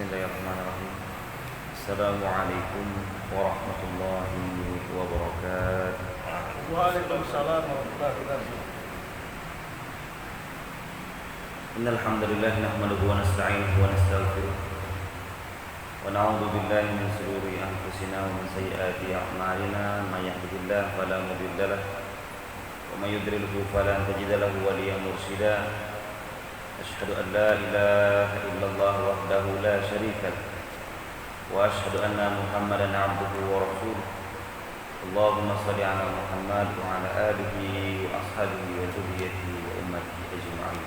Bismillahirrahmanirrahim. Assalamualaikum warahmatullahi wabarakatuh. Waalaikumsalam warahmatullahi wabarakatuh. Innal hamdalillah nahmaduhu wa nasta'inuhu wa nastaghfiruh. Wa na'udzu billahi min shururi anfusina wa min sayyiati a'malina. May yahdihillahu fala mudilla lahu wa may yudlilhu falan tajida lahu waliyyan mursyida. Asyhadu an la ilaha illallah wahdahu la syarika lahu wa asyhadu anna Muhammadan 'abduhu wa rasuluh. Allahumma shalli 'ala Muhammad wa 'ala alihi wa ashabihi wa dzurriyyatihi wa ummatihi ajma'in.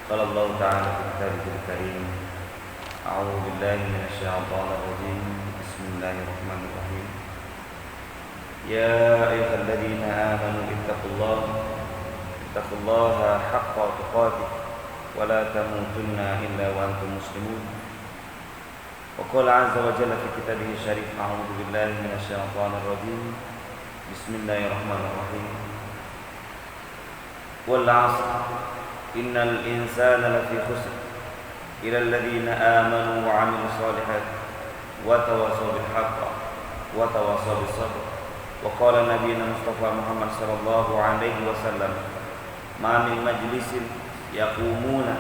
Qala Allah ta'ala fi kitabihil karim. A'udzu billahi minasy syaithanir rajim. Bismillahirrahmanirrahim. Ya ayyuhalladzina amanu ittaqullaha haqqa tuqatih wa la tamutunna illa wa antum muslimun. Wa qala 'azza wa jalla fi kitabihil syarif. A'udzu billahi minasy syaithanir rajim. Bismillahirrahmanirrahim. Wal 'asr innal insana lafi khusr illa alladhina amanu wa 'amilus shalihat wa tawassaw bil haqqi wa tawassaw bis sabr. Wa qala nabiyyuna Mustafa Muhammad sallallahu alaihi wasallam, ma min majlisin yaqumuna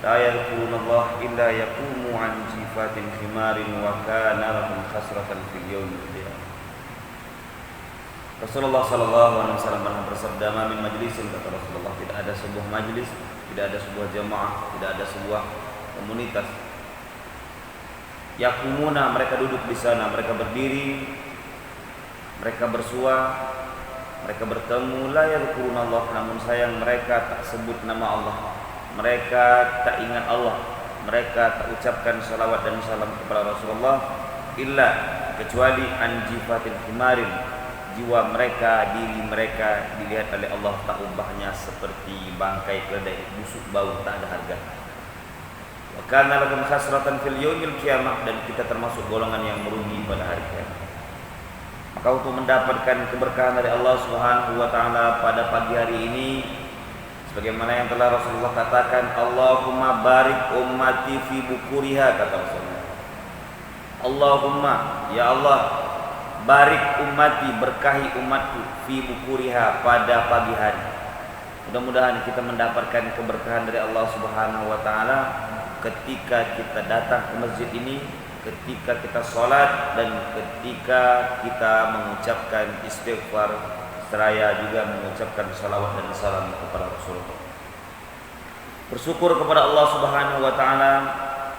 la yadhkuruna illa yaqumu an jifatin khimarin wa kana lahum khasratan fil yawmil qiyamah. Rasulullah sallallahu alaihi wasallam pernah bersabda, ma min majlisin, kata Rasulullah, tidak ada sebuah majlis, tidak ada sebuah jamaah, tidak ada sebuah komunitas. Yaqumuna, mereka duduk di sana, mereka berdiri, mereka bersua, mereka bertemu, la yadhkurunallah, namun sayang mereka tak sebut nama Allah, mereka tak ingat Allah, mereka tak ucapkan salawat dan salam kepada Rasulullah, illa, kecuali anjifatil himarin, jiwa mereka, diri mereka dilihat oleh Allah tak ubahnya seperti bangkai keledai busuk bau tak ada harga. Wa kana lakum khasratan fil yaumil qiyamah, dan kita termasuk golongan yang merugi pada hari kiamat. Maka untuk mendapatkan keberkahan dari Allah Subhanahu wa taala pada pagi hari ini, sebagaimana yang telah Rasulullah katakan, Allahumma barik ummati fi bukuriha, kata Rasulullah. Allahumma, ya Allah, barik ummati, berkahi umatku, fi bukuriha, pada pagi hari. Mudah-mudahan kita mendapatkan keberkahan dari Allah Subhanahu wa taala ketika kita datang ke masjid ini, ketika kita sholat, dan ketika kita mengucapkan istighfar, seraya juga mengucapkan salawat dan salam kepada Rasulullah. Bersyukur kepada Allah Subhanahu wa taala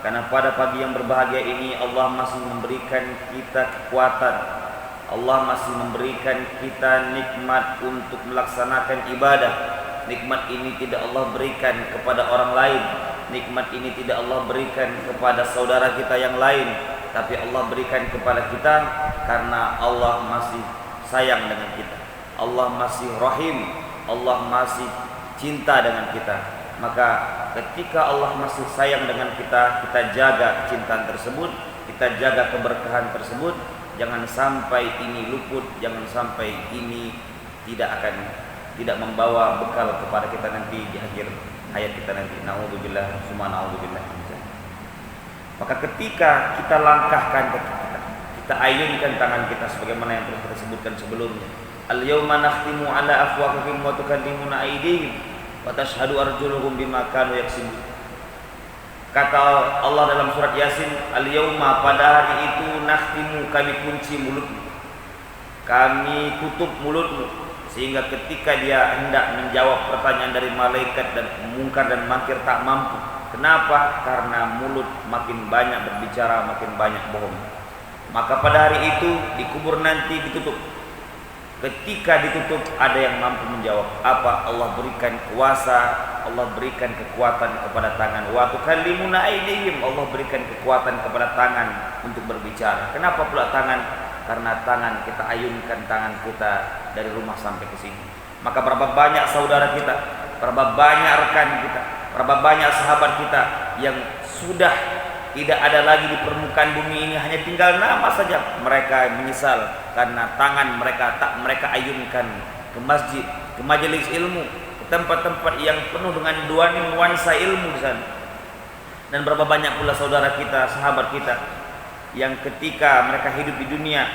karena pada pagi yang berbahagia ini Allah masih memberikan kita kekuatan, Allah masih memberikan kita nikmat untuk melaksanakan ibadah. Nikmat ini tidak Allah berikan kepada orang lain, nikmat ini tidak Allah berikan kepada saudara kita yang lain, tapi Allah berikan kepada kita karena Allah masih sayang dengan kita, Allah masih rahim, Allah masih cinta dengan kita. Maka ketika Allah masih sayang dengan kita, kita jaga kecintaan tersebut, kita jaga keberkahan tersebut. Jangan sampai ini luput, jangan sampai ini tidak membawa bekal kepada kita nanti di akhir hayat kita nanti. Na'udzubillah, summa na'udzubillah. Maka ketika kita langkahkan kaki kita ayunkan tangan kita sebagaimana yang telah kita sebutkan sebelumnya. Al-yawma nakhtimu ala afwahihim wa tukallimuna aydihim wa tashhadu arjuluhum bima kanu yaksibun. Kata Allah dalam surat Yasin, al-yawma, pada hari itu, nakhtimu, kami kunci mulutmu, kami tutup mulutmu, sehingga ketika dia hendak menjawab pertanyaan dari malaikat dan mungkar dan makir tak mampu. Kenapa? Karena mulut makin banyak berbicara, makin banyak bohong. Maka pada hari itu dikubur nanti ditutup. Ketika ditutup ada yang mampu menjawab. Apa? Allah berikan kuasa, Allah berikan kekuatan kepada tangan. Wa tukallimuna aydihim, Allah berikan kekuatan kepada tangan untuk berbicara. Kenapa pula tangan? Karena tangan kita ayunkan tangan kita dari rumah sampai ke sini. Maka berapa banyak saudara kita, berapa banyak rekan kita, berapa banyak sahabat kita yang sudah tidak ada lagi di permukaan bumi ini, hanya tinggal nama saja. Mereka menyesal karena tangan mereka tak mereka ayunkan ke masjid, ke majelis ilmu, ke tempat-tempat yang penuh dengan nuansa ilmu di sana. Dan berapa banyak pula saudara kita, sahabat kita yang ketika mereka hidup di dunia,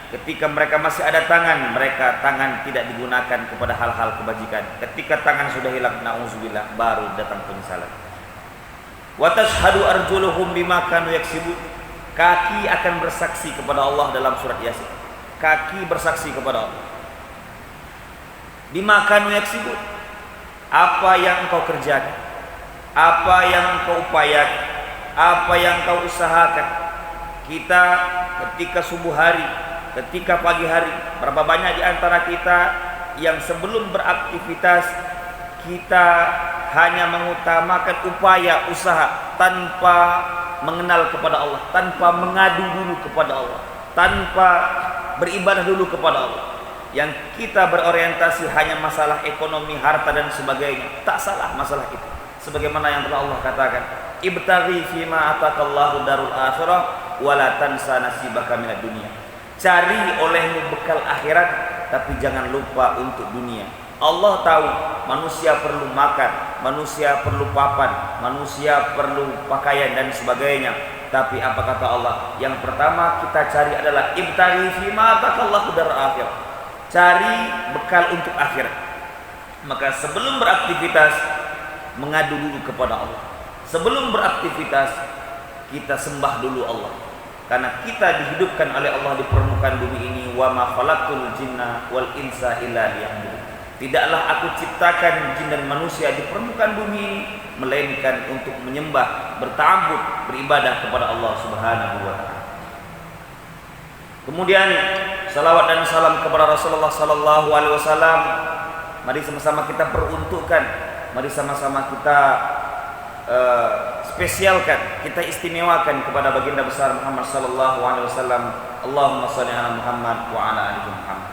ketika mereka masih ada tangan, mereka tangan tidak digunakan kepada hal-hal kebajikan. Ketika tangan sudah hilang, na'udzubillah, baru datang penyesalan. Wa tashhadu arjuluhum bima kanu yaksibun. Kaki akan bersaksi kepada Allah dalam surat Yasin. Kaki bersaksi kepada Allah. Bima kanu yaksibun. Apa yang engkau kerjakan, apa yang engkau upayakan, apa yang engkau usahakan. Kita ketika subuh hari, ketika pagi hari, berapa banyak di antara kita yang sebelum beraktivitas kita hanya mengutamakan upaya usaha tanpa mengenal kepada Allah, tanpa mengadu dulu kepada Allah, tanpa beribadah dulu kepada Allah. Yang kita berorientasi hanya masalah ekonomi, harta dan sebagainya. Tak salah masalah itu. Sebagaimana yang telah Allah katakan, ibtaghi fima atakallahu darul akhirah wala tansa nasibaka minad dunya. Cari olehmu bekal akhirat, tapi jangan lupa untuk dunia. Allah tahu manusia perlu makan, manusia perlu papan, manusia perlu pakaian dan sebagainya. Tapi apa kata Allah? Yang pertama kita cari adalah ibtaghi fima atakallahu darul akhirah. Cari bekal untuk akhirat. Maka sebelum beraktivitas, mengadu dulu kepada Allah. Sebelum beraktivitas, kita sembah dulu Allah. Karena kita dihidupkan oleh Allah di permukaan bumi ini, wa ma khalaqtul jinna wal insa illa liya'budun. Tidaklah aku ciptakan jin dan manusia di permukaan bumi ini melainkan untuk menyembah, berta'abbud, beribadah kepada Allah Subhanahu wa taala. Kemudian salawat dan salam kepada Rasulullah sallallahu alaihi wasallam. Mari sama-sama kita peruntukkan, mari sama-sama kita spesialkan, kita istimewakan kepada baginda besar Muhammad sallallahu alaihi wasallam. Allahumma shalli ala Muhammad wa ala ali Muhammad.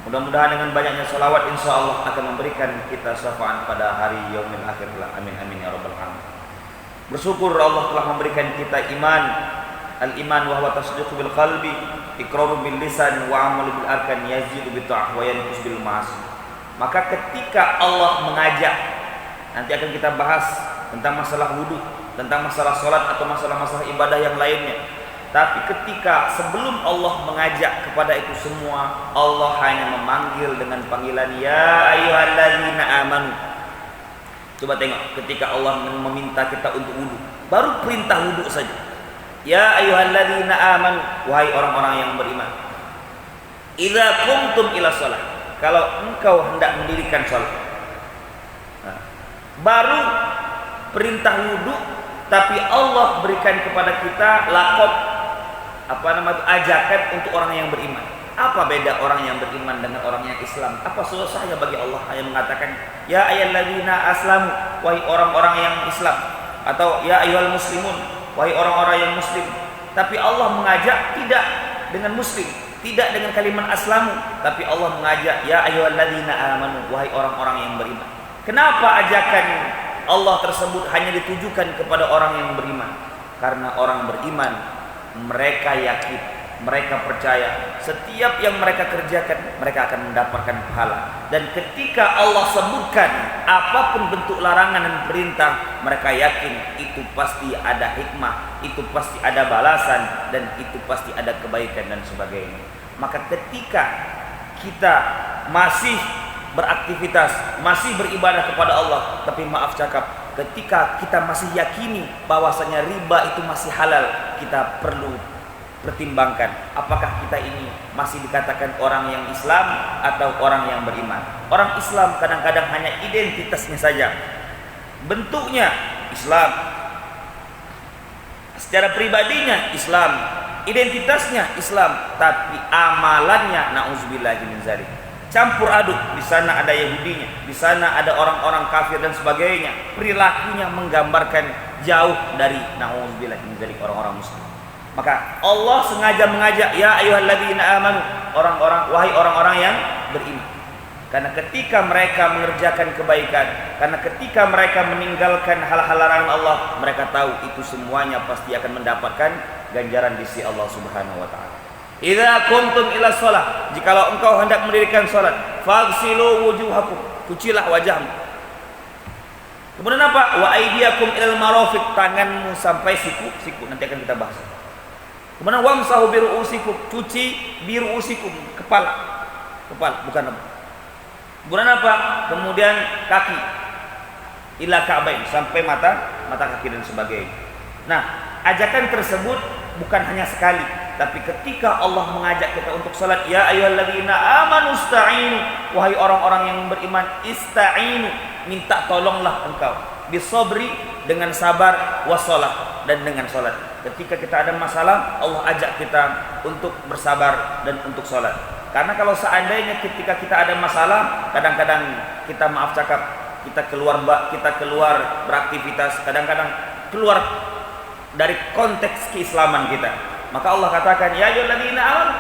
Mudah-mudahan dengan banyaknya salawat insyaallah akan memberikan kita syafaat pada hari yaumil akhir. Amin amin ya rabbal alamin. Bersyukur Allah telah memberikan kita iman. Al-iman wa huwa tasdiqu bil qalbi, iqraru bil lisan wa amalu bil arkan, yazidu bit ta'ah wa yanqus bil ma'asi. Maka ketika Allah mengajak, nanti akan kita bahas tentang masalah wudu, tentang masalah salat atau masalah-masalah ibadah yang lainnya. Tapi ketika sebelum Allah mengajak kepada itu semua, Allah hanya memanggil dengan panggilan ya ayyuhalladzina amanu. Coba tengok ketika Allah meminta kita untuk wudu, baru perintah wudu saja. Ya ayyuhalladzina amanu, wahai orang-orang yang beriman. Idza qumtum ila shalah, kalau engkau hendak mendirikan salat. Nah, baru perintah wudu, tapi Allah berikan kepada kita laqab ajakan untuk orang yang beriman. Apa beda orang yang beriman dengan orang yang Islam? Apa susahnya bagi Allah hanya mengatakan ya ayyuhalladzina aslamu, wahai orang-orang yang Islam, atau ya ayyuhal muslimun, wahai orang-orang yang muslim. Tapi Allah mengajak tidak dengan muslim, tidak dengan kalimat aslamu, tapi Allah mengajak ya ayyuhalladzina amanu, wahai orang-orang yang beriman. Kenapa ajakan Allah tersebut hanya ditujukan kepada orang yang beriman? Karena orang beriman mereka yakin, mereka percaya setiap yang mereka kerjakan mereka akan mendapatkan pahala. Dan ketika Allah sebutkan apapun bentuk larangan dan perintah, mereka yakin itu pasti ada hikmah, itu pasti ada balasan, dan itu pasti ada kebaikan dan sebagainya. Maka ketika kita masih beraktivitas, masih beribadah kepada Allah, tapi maaf cakap, ketika kita masih yakini bahwasanya riba itu masih halal, kita perlu pertimbangkan apakah kita ini masih dikatakan orang yang Islam atau orang yang beriman. Orang Islam kadang-kadang hanya identitasnya saja, bentuknya Islam, secara pribadinya Islam, identitasnya Islam, tapi amalannya na'udzubillahi min dzalik, campur aduk. Di sana ada Yahudinya, di sana ada orang-orang kafir dan sebagainya. Perilakunya menggambarkan jauh dari na'udzubillahi min dzalik orang-orang muslim. Maka Allah sengaja mengajak ya ayyuhalladzina amanu, orang-orang, wahai orang-orang yang beriman. Karena ketika mereka mengerjakan kebaikan, karena ketika mereka meninggalkan hal-hal larangan Allah, mereka tahu itu semuanya pasti akan mendapatkan ganjaran di sisi Allah Subhanahu wa taala. Idza kuntum ila shalah, jikalau engkau hendak mendirikan salat, faghsilu wujuhakum, cucilah wajahmu. Kemudian apa? Wa aydiyakum ilal marafiq, tanganmu sampai siku, nanti akan kita bahas. Kemudian wamsahu bi ru'usikum, cuci bi ru'usikum, kepala, bukan apa. Kemudian apa? Kemudian kaki ila ka'bain, sampai mata kaki dan sebagainya. Nah, ajakan tersebut bukan hanya sekali, tapi ketika Allah mengajak kita untuk salat, ya ayyuhalladzina amanu ista'inu, wahai orang-orang yang beriman, ista'inu, minta tolonglah engkau, bisabri, dengan sabar, wassalah, dan dengan salat. Ketika kita ada masalah, Allah ajak kita untuk bersabar dan untuk salat. Karena kalau seandainya ketika kita ada masalah, kadang-kadang kita maaf cakap, kita keluar beraktivitas, kadang-kadang keluar dari konteks keislaman kita. Maka Allah katakan, ya ayyuhalladzina amanu,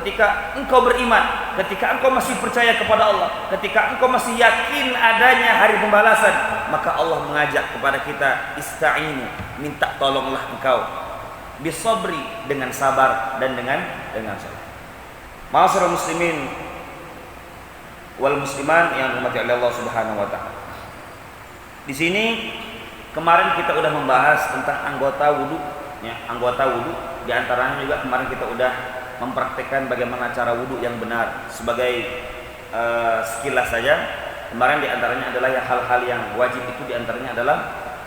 ketika engkau beriman, ketika engkau masih percaya kepada Allah, ketika engkau masih yakin adanya hari pembalasan, maka Allah mengajak kepada kita, ista'inu, minta tolonglah engkau, bisabri, dengan sabar dan dengan salat. Ma'asyiral muslimin wal musliman yang dirahmati oleh Allah Subhanahu wa taala. Di sini kemarin kita udah membahas tentang anggota wudu, ya, anggota wudu. Di antaranya juga kemarin kita udah mempraktekkan bagaimana cara wudu yang benar. Sebagai sekilas saja, kemarin di antaranya adalah hal-hal yang wajib itu di antaranya adalah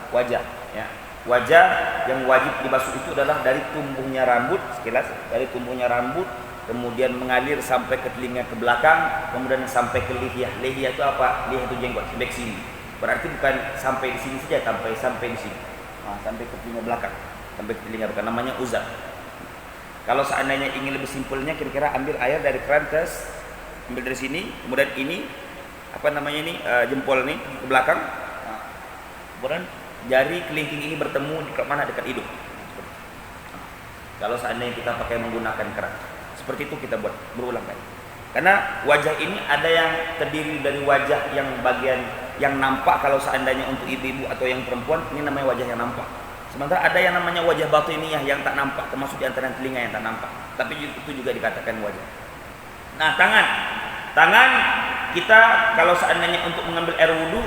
wajah, ya. Wajah yang wajib dibasuh itu adalah dari tumbuhnya rambut, sekilas dari tumbuhnya rambut, kemudian mengalir sampai ke telinga ke belakang, kemudian sampai ke lihiyah. Lihiyah itu apa? Lihiyah itu jenggot, sampai ke sini. Berarti bukan sampai di sini saja, sampai di sini. Nah, sampai ke telinga belakang, sampai ke telinga belakang, namanya uzar. Kalau seandainya ingin lebih simpelnya, kira-kira ambil air dari keran, ambil dari sini, kemudian ini apa namanya ini, jempol nih ke belakang. Nah, kemudian jari kelingking ini bertemu di mana, dekat hidung. Kalau seandainya kita pakai menggunakan keran, seperti itu kita buat berulang kali. Karena wajah ini ada yang terdiri dari wajah yang bagian yang nampak, kalau seandainya untuk ibu-ibu atau yang perempuan ini namanya wajah yang nampak. Sementara ada yang namanya wajah batiniyah yang tak nampak, termasuk di antara telinga yang tak nampak, tapi itu juga dikatakan wajah. Nah, tangan kita kalau seandainya untuk mengambil air wudu,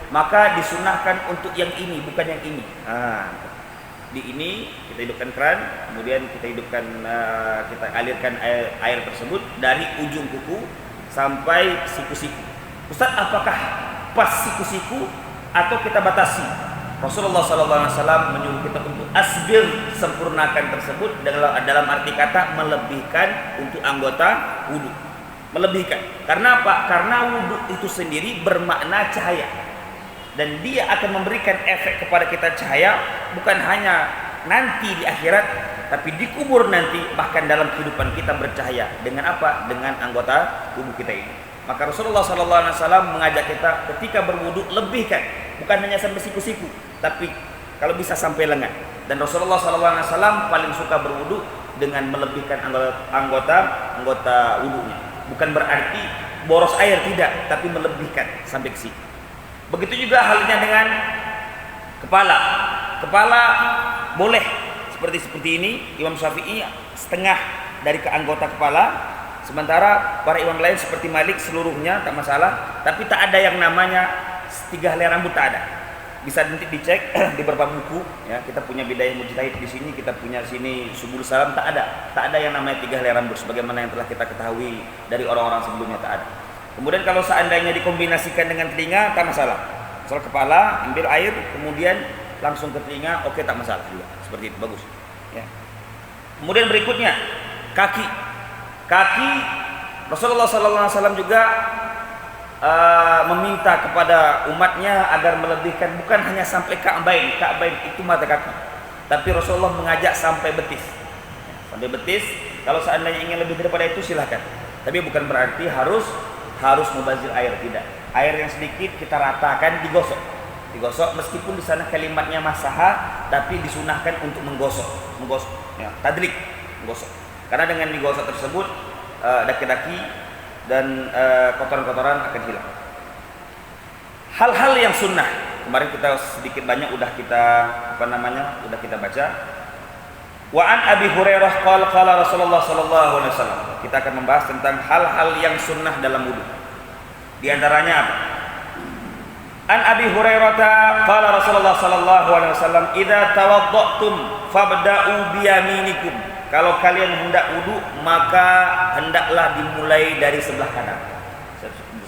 maka disunahkan untuk yang ini, bukan yang ini. Nah, di ini kita hidupkan keran, kemudian kita hidupkan, kita alirkan air tersebut dari ujung kuku sampai siku-siku. Ustaz, apakah pas siku-siku atau kita batasi? Rasulullah SAW menyuruh kita untuk asbir, sempurnakan tersebut dalam arti kata melebihkan untuk anggota wudu. Melebihkan. Karena apa? Karena wudu itu sendiri bermakna cahaya. Dan dia akan memberikan efek kepada kita cahaya bukan hanya nanti di akhirat, tapi dikubur nanti, bahkan dalam kehidupan kita bercahaya. Dengan apa? Dengan anggota tubuh kita ini. Maka Rasulullah SAW mengajak kita ketika berwudu lebihkan, bukan hanya sampai siku-siku, tapi kalau bisa sampai lengan. Dan Rasulullah SAW paling suka berwudu dengan melebihkan anggota wudunya. Bukan berarti boros air, tidak, tapi melebihkan sampai ke situ. Begitu juga halnya dengan kepala. Kepala boleh seperti ini, Imam Syafi'i setengah dari ke anggota kepala, sementara para imam lain seperti Malik seluruhnya tak masalah, tapi tak ada yang namanya 3 helai rambut, tak ada. Bisa nanti dicek di beberapa buku, ya. Kita punya Bidayah Mujtahid di sini, kita punya sini Subul Salam, tak ada yang namanya 3 helai rambut sebagaimana yang telah kita ketahui dari orang-orang sebelumnya, tak ada. Kemudian kalau seandainya dikombinasikan dengan telinga, tak masalah. Soal kepala, ambil air, kemudian langsung ke telinga, oke, tak masalah juga. Seperti itu, bagus. Ya. Kemudian berikutnya, kaki. Kaki, Rasulullah SAW juga meminta kepada umatnya agar melebihkan, bukan hanya sampai ka'bain. Ka'bain itu mata kaki. Tapi Rasulullah mengajak sampai betis. Sampai betis, kalau seandainya ingin lebih daripada itu silahkan. Tapi bukan berarti harus mubazir air, tidak. Air yang sedikit kita ratakan, digosok meskipun di sana kalimatnya masaha, tapi disunahkan untuk menggosok, ya, tadrik, menggosok. Karena dengan digosok tersebut daki-daki dan kotoran-kotoran akan hilang. Hal-hal yang sunnah kemarin kita sedikit banyak udah kita baca. Wa an Abi Hurairah qala Rasulullah sallallahu alaihi wasallam. Kita akan membahas tentang hal-hal yang sunnah dalam wudu. Di antaranya apa? An Abi Hurairah qala Rasulullah sallallahu alaihi wasallam, "Idza tawadda'tum fabda'u biyaminikum." Kalau kalian hendak wudu, maka hendaklah dimulai dari sebelah kanan.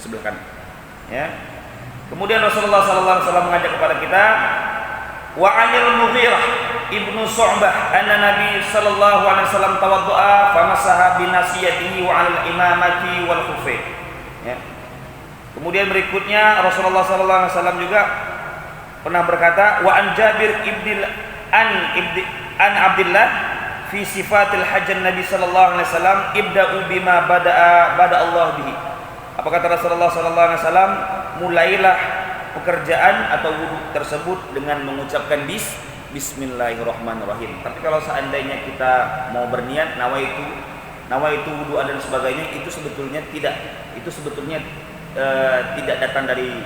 Sebelah kanan. Ya. Kemudian Rasulullah sallallahu alaihi wasallam mengajak kepada kita, wa 'anil Mughirah ibnu Syu'bah anna Nabi sallallahu alaihi wasallam tawadda'a famasaha bi nasiyatihi wa 'alal imamati wal khuffain. Ya. Kemudian berikutnya Rasulullah sallallahu alaihi wasallam juga pernah berkata, wa an Jabir an Abdullah fi sifatil hajj Nabi sallallahu alaihi wasallam, ibda'u bima bada Allah bihi. Apa kata Rasulullah sallallahu alaihi wasallam? Mulailah pekerjaan atau wudu tersebut dengan mengucapkan bismillahirrahmanirrahim. Tapi kalau seandainya kita mau berniat nawaitu wudu dan sebagainya, itu sebetulnya tidak. Itu sebetulnya tidak datang dari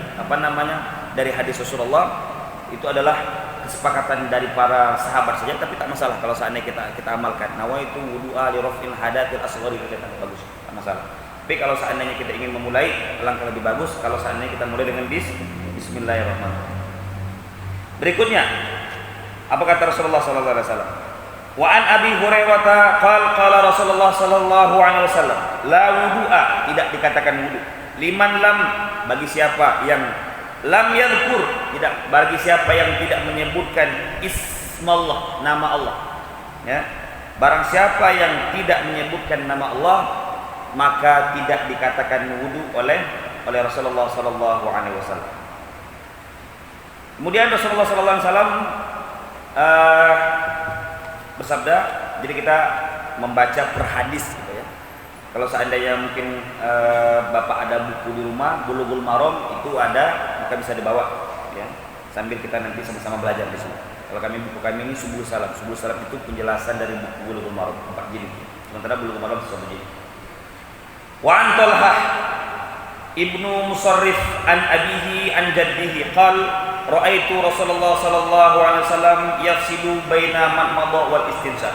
dari hadis Rasulullah. Itu adalah kesepakatan dari para sahabat saja, tapi tak masalah kalau seandainya kita amalkan. Nawaitu wudu'a li raf'il hadathil asghari, itu bagus, tak masalah. Tapi kalau seandainya kita ingin memulai, alangkah lebih bagus kalau seandainya kita mulai dengan bismillahirrahmanirrahim. Berikutnya, apa kata Rasulullah sallallahu alaihi wasallam? Wa an Abi Hurairah qala Rasulullah sallallahu alaihi wasallam, la wudu'a, tidak dikatakan wudu. Liman lam, bagi siapa yang lam yadhkur, tidak, bagi siapa yang tidak menyebutkan ismallah, nama Allah. Ya. Barang siapa yang tidak menyebutkan nama Allah, maka tidak dikatakan wudu oleh Rasulullah sallallahu alaihi wasallam. Kemudian Rasulullah sallallahu alaihi wasallam bersabda, jadi kita membaca per hadis gitu ya. Kalau seandainya mungkin Bapak ada buku di rumah, Bulughul Maram itu ada, maka bisa dibawa ya. Sambil kita nanti sama-sama belajar di sini. Kalau buku kami ini Subul Salam. Subul Salam itu penjelasan dari buku Bulughul Maram 4 jilid. Sementara Bulughul Maram 1 jilid. Wa an Talhah ibnu Musarrif an abihi an jaddihi qal ra'aitu Rasulullah sallallahu alaihi wasallam yafsilu baina madmadah wal istinsaq.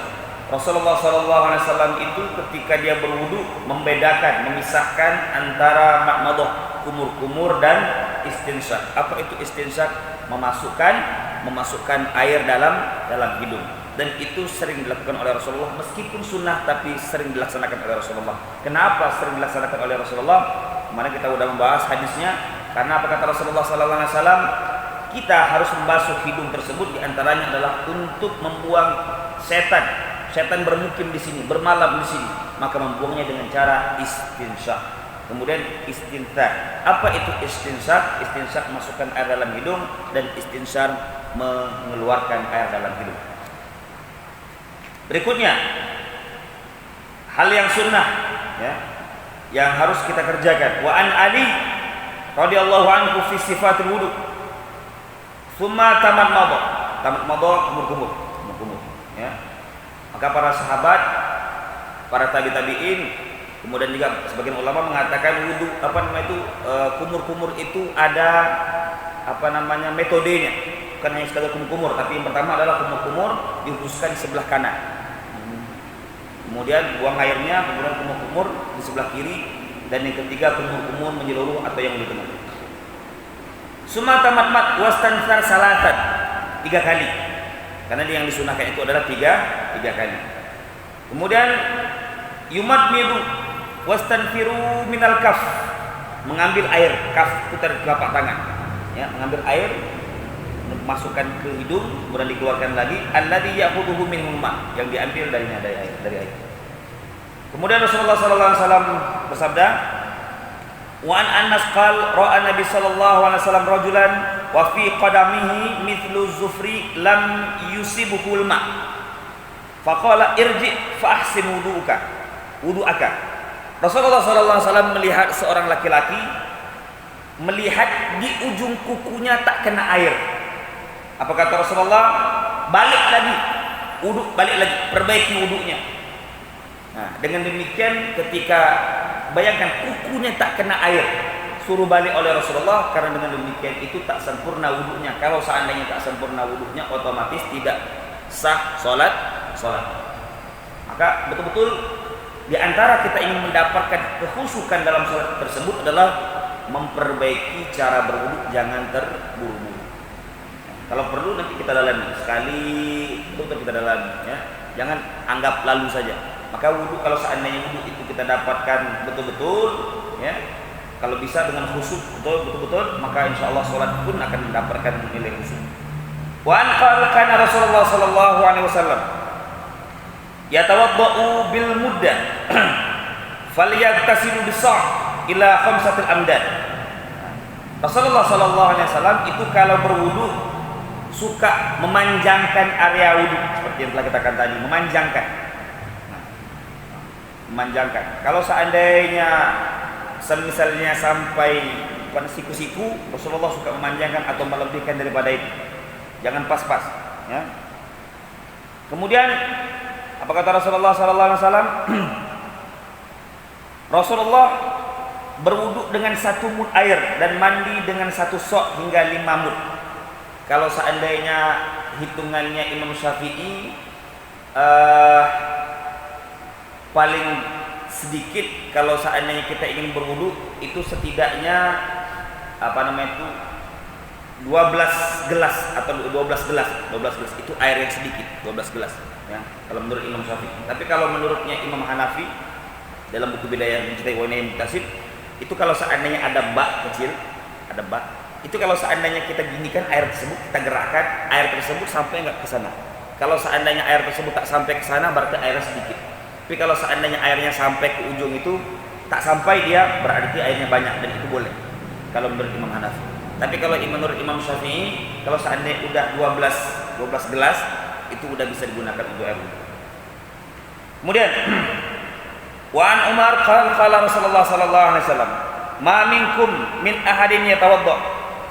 Rasulullah sallallahu alaihi wasallam itu ketika dia berwudu membedakan, memisahkan antara madmadah, kumur-kumur, dan istinsaq. Apa itu istinsaq? Memasukkan air dalam hidung. Dan itu sering dilakukan oleh Rasulullah, meskipun sunnah tapi sering dilaksanakan oleh Rasulullah. Kenapa sering dilaksanakan oleh Rasulullah? Kemarin kita sudah membahas hadisnya. Karena apa kata Rasulullah sallallahu alaihi wasallam? Kita harus membasuh hidung tersebut, diantaranya adalah untuk membuang setan. Setan bermukim di sini, bermalam di sini, maka membuangnya dengan cara istinsyaq. Kemudian istinthar. Apa itu istinsyaq? Istinsyaq masukkan air dalam hidung, dan istinsyar mengeluarkan air dalam hidung. Berikutnya, hal yang sunnah ya, yang harus kita kerjakan. Wa an Ali radhiyallahu anhu fi sifatul wudu. Tsumma tamadmadah. Tamadmadah kumur-kumur ya. Maka para sahabat, para tabi'in, kemudian juga sebagian ulama mengatakan wudu kumur-kumur itu ada metodenya. Bukan hanya sekadar kumur-kumur, tapi yang pertama adalah kumur-kumur dihembuskan di sebelah kanan. Kemudian buang airnya, kemudian kumur-kumur di sebelah kiri, dan yang ketiga kumur-kumur menyeluruh atau yang di tengah. Summa tamatmat wastansar salatan, 3 kali. Karena yang disunahkan itu adalah 3 kali. Kemudian yumadmidu wastanfiru minal kaf, mengambil air, kaf putar telapak tangan. Ya, mengambil air, masukkan ke hidung, kemudian dikeluarkan lagi. Alladzi ya'khudhuhu minhum ma, yang diambil dari air. Kemudian Rasulullah sallallahu alaihi wasallam bersabda, wa an Anas qala ra'a Nabi sallallahu alaihi wasallam rajulan wa fi qadamihi mithlu zufri lam yusibuhul ma. Faqala irji fa ahsin wudu'aka. Rasulullah sallallahu alaihi wasallam melihat seorang laki-laki melihat di ujung kukunya tak kena air. Apa kata Rasulullah? Balik lagi, perbaiki wudunya. Nah, dengan demikian ketika bayangkan kukunya tak kena air, suruh balik oleh Rasulullah, karena dengan demikian itu tak sempurna wudunya. Kalau seandainya tak sempurna wudunya, otomatis tidak sah salat. Maka betul-betul di antara kita ingin mendapatkan kekhusyukan dalam salat tersebut adalah memperbaiki cara berwudu, jangan terburu-buru. Kalau perlu nanti kita dalami sekali, betul kita dalami ya. Jangan anggap lalu saja. Maka wudu, kalau seandainya wudu itu kita dapatkan betul-betul ya, kalau bisa dengan khusyuk betul-betul, maka insya Allah sholat pun akan mendapatkan nilai khusyuk. Wa an qala kana Rasulullah sallallahu alaihi wasallam yatawaddau bil muddah falyaktasilu bis-sa' ila khamsatil amdad. Rasulullah sallallahu alaihi wasallam itu kalau berwudu suka memanjangkan area wudu seperti yang telah kita katakan tadi, memanjangkan. Kalau seandainya misalnya sampai pada siku-siku, Rasulullah suka memanjangkan atau melebihkan daripada itu. Jangan pas-pas ya. Kemudian apa kata Rasulullah sallallahu alaihi wasallam? Rasulullah berwudu dengan 1 mud air dan mandi dengan 1 sok hingga 5 mud. Kalau seandainya hitungannya Imam Syafi'i paling sedikit, kalau seandainya kita ingin berwudu itu setidaknya 12 gelas atau 12 gelas itu air yang sedikit, 12 gelas ya, kalau menurut Imam Syafi'i. Tapi kalau menurutnya Imam Hanafi dalam buku Bidayah Mencintai Wanita Muhtasib, itu kalau seandainya ada bak kecil, itu kalau seandainya kita ginikan air tersebut, kita gerakkan air tersebut sampai enggak ke sana. Kalau seandainya air tersebut tak sampai ke sana, berarti airnya sedikit. Tapi kalau seandainya airnya sampai ke ujung itu tak sampai, dia berarti airnya banyak, dan itu boleh kalau menurut Imam Hanafi. Tapi kalau menurut Imam Syafi'i, kalau seandainya udah 12 gelas itu udah bisa digunakan untuk air wudu. Kemudian wa an Umar qala Rasulullah sallallahu alaihi wasallam ma minkum min ahadin yatawadda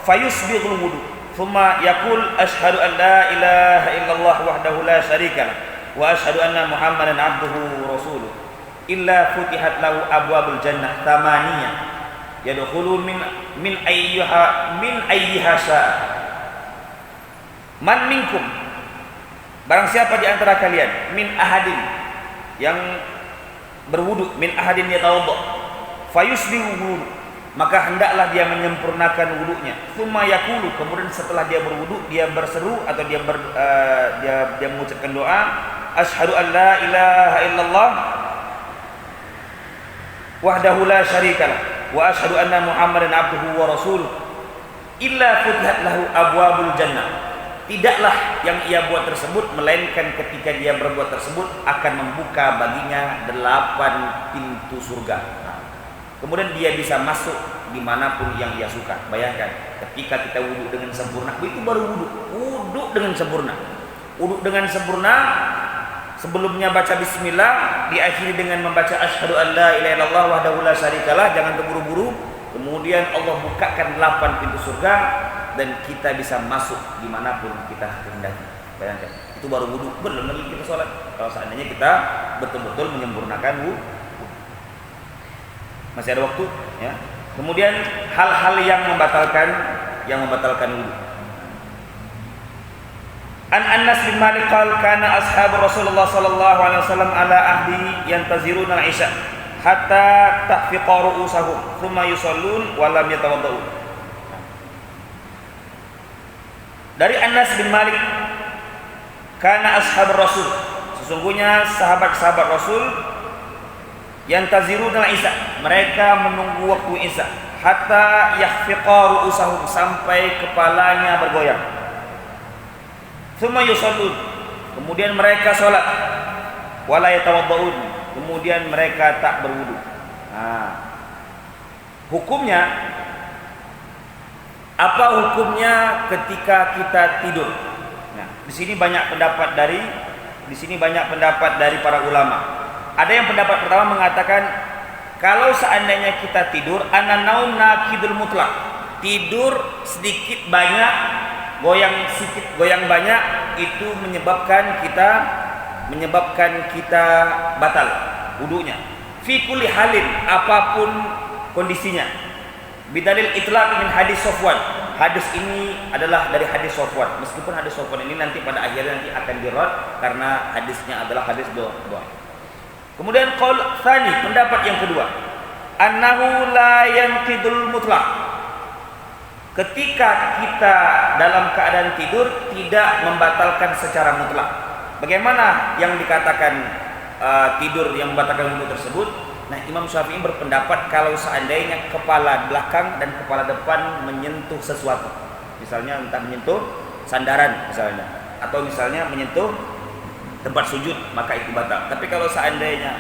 fayusbighul wudu thumma yaqul asyhadu an la ilaha illallah wahdahu la syarika lah wa asyhadu anna Muhammadan abduhu rasuluh illa futihat lahu abwabul jannah thamaniyah yadkhulu min ayyiha syaa. Man minkum, barang siapa di antara kalian, min ahadin, yang berwudu, min ahadin yatawadda fayusbihu wudu, maka hendaklah dia menyempurnakan wudunya. Tsumma yaqulu, kemudian setelah dia berwudu dia berseru atau dia mengucapkan doa, asyhadu an la ilaha illallah wahdahu la syarikalah wa asyhadu anna Muhammadan abduhu wa rasuluh illa futihat lahu abwabul jannah. Tidaklah yang ia buat tersebut melainkan ketika dia berbuat tersebut akan membuka baginya 8 pintu surga. Kemudian dia bisa masuk dimanapun yang ia suka. Bayangkan ketika kita wudu dengan sempurna, itu baru wudu dengan sempurna. Wudu dengan sempurna, sebelumnya baca bismillah, diakhiri dengan membaca asyhadu an la ilaha illallah wahdahu la syarikalah, jangan terburu-buru. Kemudian Allah bukakan 8 pintu surga dan kita bisa masuk dimanapun kita kehendaki. Bayangkan, itu baru wudu, belum lagi kita sholat. Kalau seandainya kita betul-betul menyempurnakan wudu, masih ada waktu ya. Kemudian hal-hal yang membatalkan wudu. An Anas bin Malik qala kana ashabu Rasulullah sallallahu alaihi wasallam ala ahdi yantaziruna al-isya hatta tahfiqa ru'usahum thumma yusallun wa lam yatawaddau. Dari Anas bin Malik, kana ashab Rasul, sesungguhnya sahabat-sahabat Rasul, yantaziruna al-isya, mereka menunggu waktu isya, hatta yahfiqa ru'usahum, sampai kepalanya bergoyang. Tsumma yusallun, kemudian mereka salat, wala yatawaddaun, kemudian mereka tak berwudu. Hukumnya apa hukumnya ketika kita tidur? Nah, di sini banyak pendapat dari para ulama. Ada yang pendapat pertama mengatakan kalau seandainya kita tidur, an-naum nakidul mutlak, tidur sedikit banyak, goyang sedikit goyang banyak, itu menyebabkan kita batal wudunya. Fi kulli halin, apapun kondisinya. Bidalil itlaq min hadis Sofwan. Hadis ini adalah dari hadis Sofwan. Meskipun hadis Sofwan ini nanti pada akhirnya nanti akan dirad karena hadisnya adalah hadis dhaif. Kemudian qaul tsani, pendapat yang kedua, annahu la yanqidul mutlaq. Ketika kita dalam keadaan tidur tidak membatalkan secara mutlak. Bagaimana yang dikatakan tidur yang membatalkan wudu tersebut? Nah, Imam Syafi'i berpendapat kalau seandainya kepala belakang dan kepala depan menyentuh sesuatu, misalnya entah menyentuh sandaran misalnya, atau misalnya menyentuh tempat sujud, maka itu batal. Tapi kalau seandainya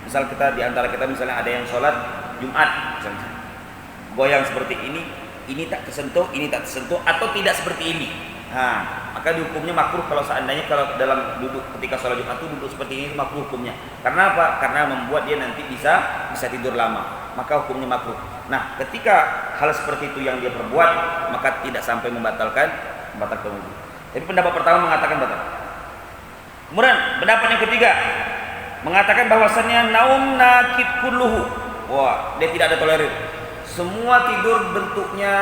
misal kita di antara kita misalnya ada yang sholat Jumat misalnya, goyang seperti ini tak tersentuh, ini tak tersentuh, atau tidak seperti ini, maka dihukumnya makruh. Kalau seandainya kalau dalam duduk ketika sholat Jumat itu duduk seperti ini, makruh hukumnya. Karena apa? Karena membuat dia nanti bisa tidur lama, maka hukumnya makruh. Nah, ketika hal seperti itu yang dia perbuat, maka tidak sampai membatalkan wudu. Jadi pendapat pertama mengatakan batal. Kemudian pendapat yang ketiga mengatakan bahwasannya naum nakid kulluhu. Wah, dia tidak ada tolerir. Semua tidur bentuknya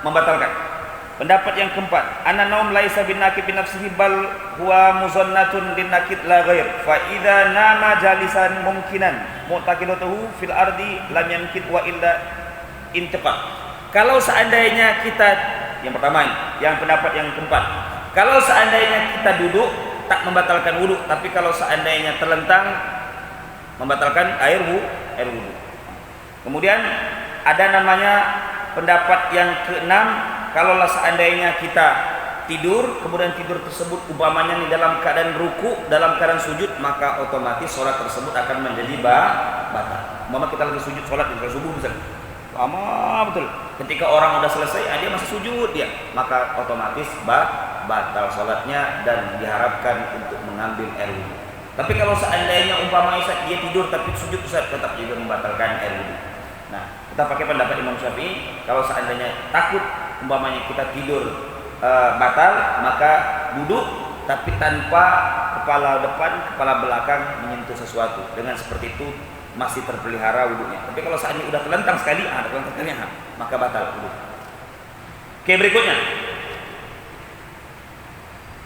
membatalkan. Pendapat yang keempat, anna naum laisa bin nakid bi nafsihi bal huwa muzannatun lin nakid la ghair. Fa idza nama jalisan mumkinan mu'taqidatuhu fil ardi lam yankid wa illa intiqal. Kalau seandainya kita yang pertama, yang pendapat yang keempat, kalau seandainya kita duduk tak membatalkan wudu, tapi kalau seandainya terlentang membatalkan air wudu. Kemudian ada namanya pendapat yang keenam, kalau seandainya kita tidur, kemudian tidur tersebut umpamanya di dalam keadaan ruku, dalam keadaan sujud, maka otomatis sholat tersebut akan menjadi batal. Umpama kita lagi sujud sholat di subuh misalnya, lama betul. Ketika orang sudah selesai, dia masih sujud dia, maka otomatis batal sholatnya dan diharapkan untuk mengambil air wudu. Tapi kalau seandainya umpamanya dia tidur tapi sujud, tetap juga membatalkan air wudu. Nah, kita pakai pendapat Imam Syafi'i, kalau seandainya takut umpamanya kita tidur batal, maka duduk tapi tanpa kepala depan, kepala belakang menyentuh sesuatu. Dengan seperti itu masih terpelihara wudunya. Tapi kalau seandainya udah terlentang sekali, maka batal wudu. Oke, berikutnya.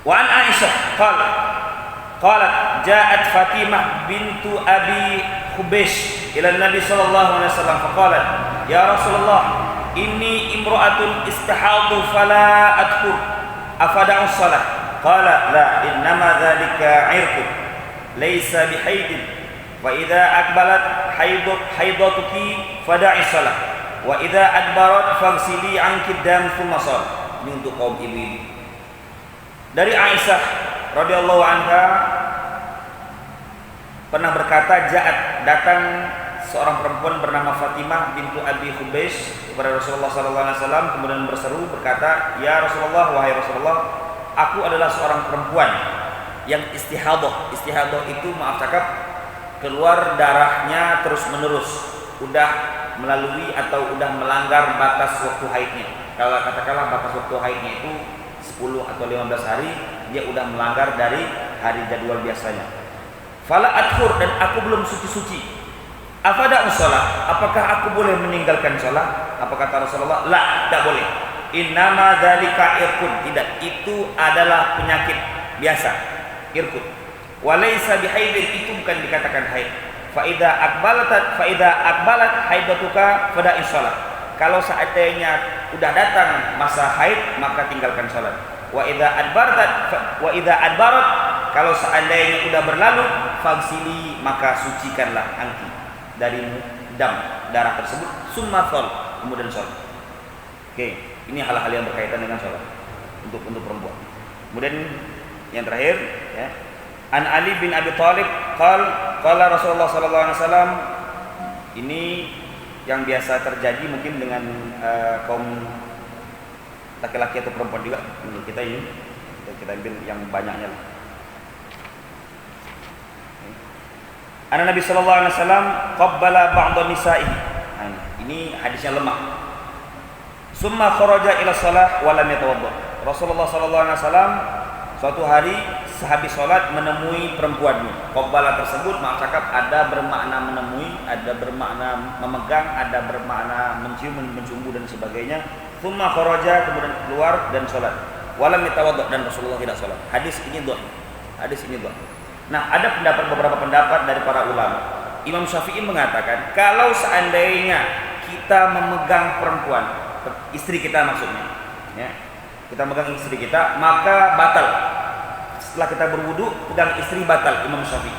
Wa an Aisyah qalat ja'at Fatimah bintu Abi Hubaysh ila Nabi sallallahu alaihi wasallam faqalat ya Rasulullah inni imra'atun istahadtu fala adkhur afada'u shalah qala la innama dhalika 'irqun laysa bihaidin wa idza aqbalat haidatuki fada'i shalah wa idza adbarat faghsili 'anki dam thumma shal. Ini untuk kaum ibu-ibu. Dari Aisyah radhiyallahu anha pernah berkata, ja'at, datang seorang perempuan bernama Fatimah bintu Abi Hubaysh kepada Rasulullah sallallahu alaihi wasallam, kemudian berseru berkata, "Ya Rasulullah, wahai Rasulullah, aku adalah seorang perempuan yang istihadah." Istihadah itu maaf cakap keluar darahnya terus-menerus, udah melalui atau udah melanggar batas waktu haidnya. Kalau katakanlah batas waktu haidnya itu 10 atau 15 hari, dia udah melanggar dari hari jadwal biasanya. Fala adhur, dan aku belum suci-suci. Afada shalah, apakah aku boleh meninggalkan sholat? Apa kata Rasulullah? La, tidak boleh. Innama dzalika irqun, tidak, itu adalah penyakit biasa, irqun. Walaysa bihaidin, itu bukan dikatakan haid. Fa idza aqbalat haidatuka fada'i shalah. Kalau seandainya udah datang masa haid, maka tinggalkan sholat. Wa idza adbarat, kalau seandainya udah berlalu, fagsili, maka sucikanlah anki dari darah tersebut, summa shol, kemudian sholat. Oke, ini hal-hal yang berkaitan dengan sholat untuk perempuan. Kemudian yang terakhir, ya, An Ali bin Abi Thalib qala Rasulullah sallallahu alaihi wasallam, ini yang biasa terjadi mungkin dengan kaum laki-laki atau perempuan juga. Menurut kita ini kita ambil yang banyaknya lah. Anna Nabi sallallahu alaihi wasallam qabbala ba'dha nisa'ihi. Ini hadisnya lemah. Summa kharaja ila shalah wa lam yatawadda. Rasulullah sallallahu alaihi wasallam suatu hari sehabis salat menemui perempuan ini. Qabbala tersebut maaf cakap ada bermakna menemui, ada bermakna memegang, ada bermakna mencium, mencumbu dan sebagainya. Summa kharaja, kemudian keluar dan salat. Wa lam yatawadda, dan Rasulullah tidak salat. Hadis ini dhaif. Nah, ada beberapa pendapat dari para ulama. Imam Syafi'i mengatakan kalau seandainya kita memegang perempuan, istri kita maksudnya, ya, kita memegang istri kita, maka batal. Setelah kita berwudu, pegang istri batal. Imam Syafi'i.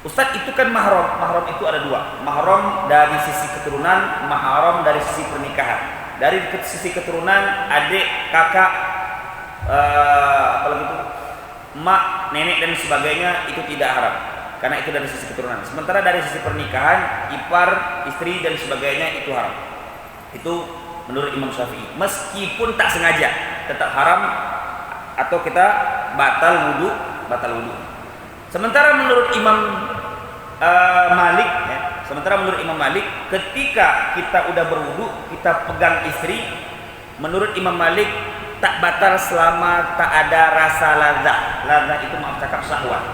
Ustaz, itu kan mahram. Mahram itu ada dua. Mahram dari sisi keturunan, mahram dari sisi pernikahan. Dari sisi keturunan, adik, kakak, apalagi itu, emak, nenek dan sebagainya itu tidak haram. Karena itu dari sisi keturunan. Sementara dari sisi pernikahan, ipar, istri dan sebagainya itu haram. Itu menurut Imam Syafi'i. Meskipun tak sengaja, tetap haram atau kita batal wudu. Sementara menurut Imam Malik, ya, ketika kita udah berwudu, kita pegang istri, menurut Imam Malik tak batal selama tak ada rasa ladzah. Ladzah itu maaf cakap syahwat.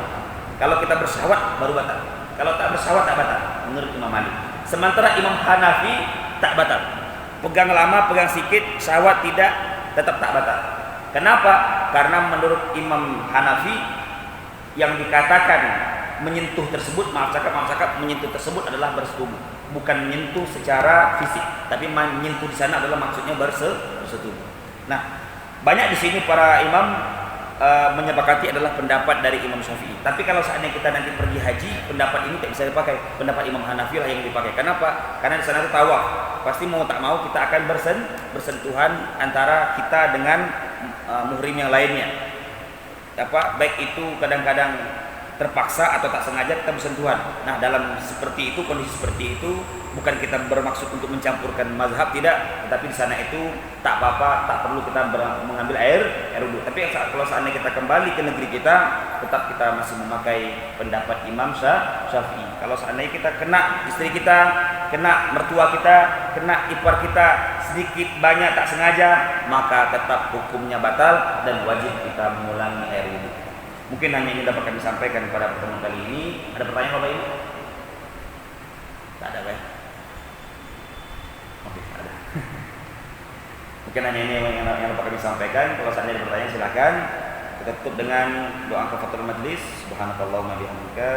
Kalau kita bersyahwat baru batal. Kalau tak bersyahwat tak batal menurut Imam Malik. Sementara Imam Hanafi tak batal. Pegang lama, pegang sedikit, syahwat tidak, tetap tak batal. Kenapa? Karena menurut Imam Hanafi yang dikatakan menyentuh tersebut, maaf cakap, menyentuh tersebut adalah bersetubuh, bukan menyentuh secara fisik, tapi menyentuh di sana adalah maksudnya bersetubuh. Nah, banyak di sini para imam menyepakati adalah pendapat dari Imam Syafi'i. Tapi kalau seandainya kita nanti pergi haji, pendapat ini tidak bisa dipakai. Pendapat Imam Hanafi lah yang dipakai. Kenapa? Karena di sana itu tawaf. Pasti mau tak mau kita akan bersentuhan antara kita dengan muhrim yang lainnya. Baik itu kadang-kadang terpaksa atau tak sengaja kita bersentuhan. Nah, dalam seperti itu, kondisi seperti itu, bukan kita bermaksud untuk mencampurkan mazhab, tidak, tetapi di sana itu tak apa-apa, tak perlu kita mengambil air wudu. Tapi kalau seandainya kita kembali ke negeri kita, tetap kita masih memakai pendapat Imam Syafi'i. Kalau seandainya kita kena istri kita, kena mertua kita, kena ipar kita sedikit banyak tak sengaja, maka tetap hukumnya batal dan wajib kita mengulangi air wudu. Mungkin hanya ini dapat kami sampaikan pada pertemuan kali ini. Ada pertanyaan Bapak Ibu? Tak ada, Pak? Oke, ada. Mungkin hanya ini yang dapat kami sampaikan. Kalau seandainya ada pertanyaan silakan. Kita tutup dengan doa kafaratul majlis. Subhanakallahumma bihamdika.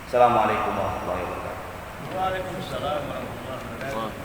Assalamualaikum warahmatullahi wabarakatuh. Waalaikumsalam warahmatullahi wabarakatuh.